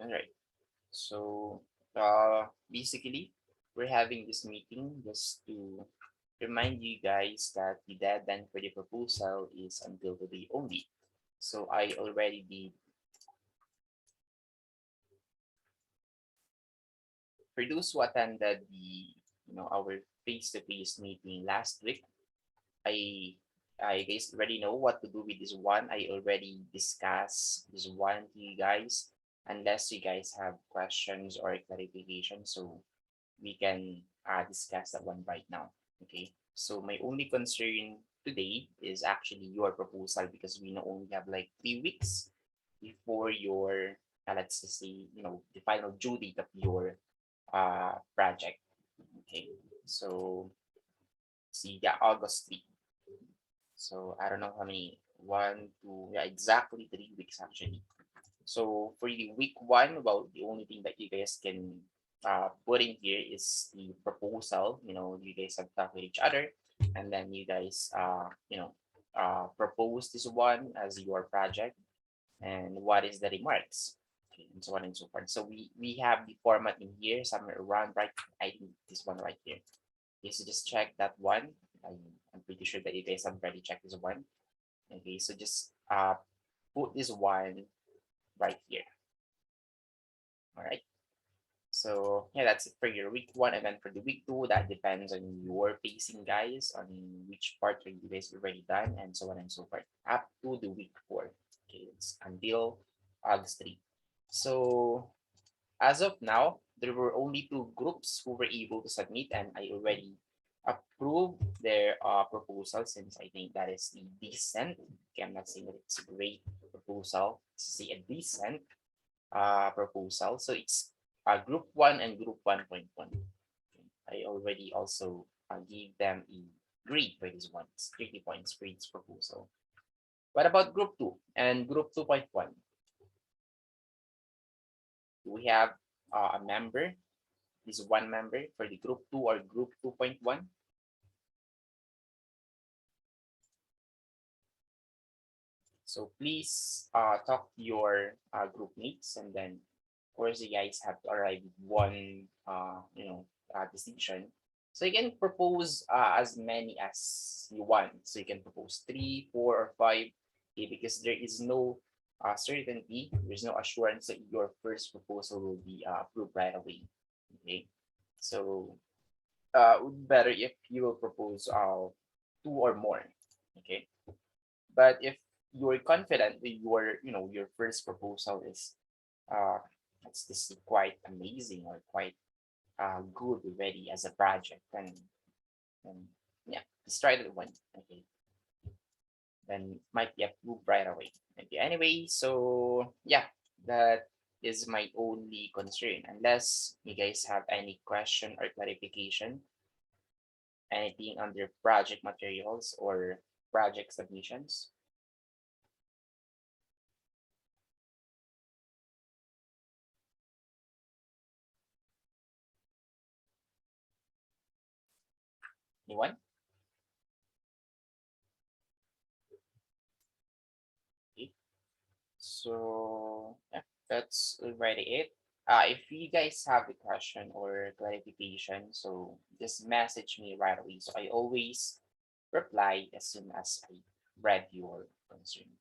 All right. So basically, we're having this meeting just to remind you guys that the deadline for the proposal is until today only. So I already did, for those who attended our face-to-face meeting last week, I I guys already know what to do with this one. I already discussed this one to you guys. Unless you guys have questions or clarification, so we can discuss that one right now. Okay. So my only concern today is actually your proposal because we only have like 3 weeks before your let's just say the final due date of your project. Okay. So see, yeah, August 3. So I don't know how many, one, two, yeah, exactly 3 weeks actually. So for the week one, well, the only thing that you guys can put in here is the proposal. You guys have talked with each other, and then you guys, propose this one as your project, and what is the remarks, okay, and so on and so forth. So we have the format in here somewhere around right. I think this one right here. Okay, so just check that one. I'm pretty sure that you guys have already checked this one. Okay, so just put this one right here. All right. So yeah, that's it for your week one. And then for the week two, that depends on your pacing, guys, on which part are you guys already done, and so on and so forth, up to the week four. Okay, it's until August 3. So as of now, there were only two groups who were able to submit, and I already approved their proposal since I think that is the decent. Okay, I'm not saying that it's a great proposal. It's a decent proposal. So it's group one and group 1.1. I already also gave them a grade for this one. It's 30 points for its proposal. What about group two and group 2.1? We have a member, this one member for the group two or group 2.1. So please talk to your group mates, and then of course you guys have to arrive with one decision. So you can propose as many as you want. So you can propose three, four, or five, okay, because there is no certainty, there's no assurance that your first proposal will be approved right away. Okay, so would be better if you will propose two or more. Okay, but if you're confident that your first proposal is uh it's this quite amazing or quite good already as a project, then yeah, just try that one. Okay, then might be approved right away. Okay, anyway, so yeah, that is my only concern. Unless you guys have any question or clarification, anything under project materials or project submissions. Anyone? Okay. So yeah, that's already it. If you guys have a question or clarification, so just message me right away. So I always reply as soon as I read your concern.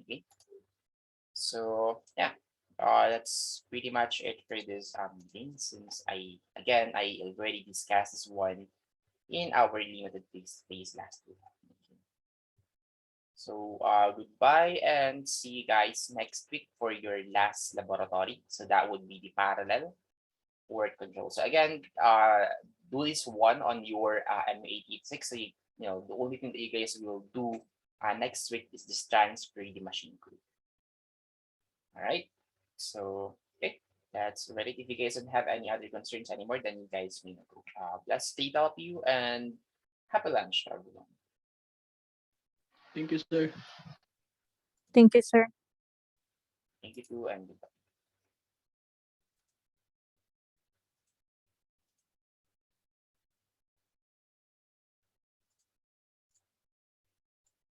Okay. So yeah, that's pretty much it for this meeting. Since I already discussed this one in our limited phase last week. So goodbye and see you guys next week for your last laboratory. So that would be the parallel word control. So again, do this one on your M886. So the only thing that you guys will do next week is this transfer the machine code. All right. So okay, that's already. If you guys don't have any other concerns anymore, then you guys may go. Let's stay out of you and happy lunch, everyone. Thank you, sir. Thank you, sir. Thank you too, and goodbye.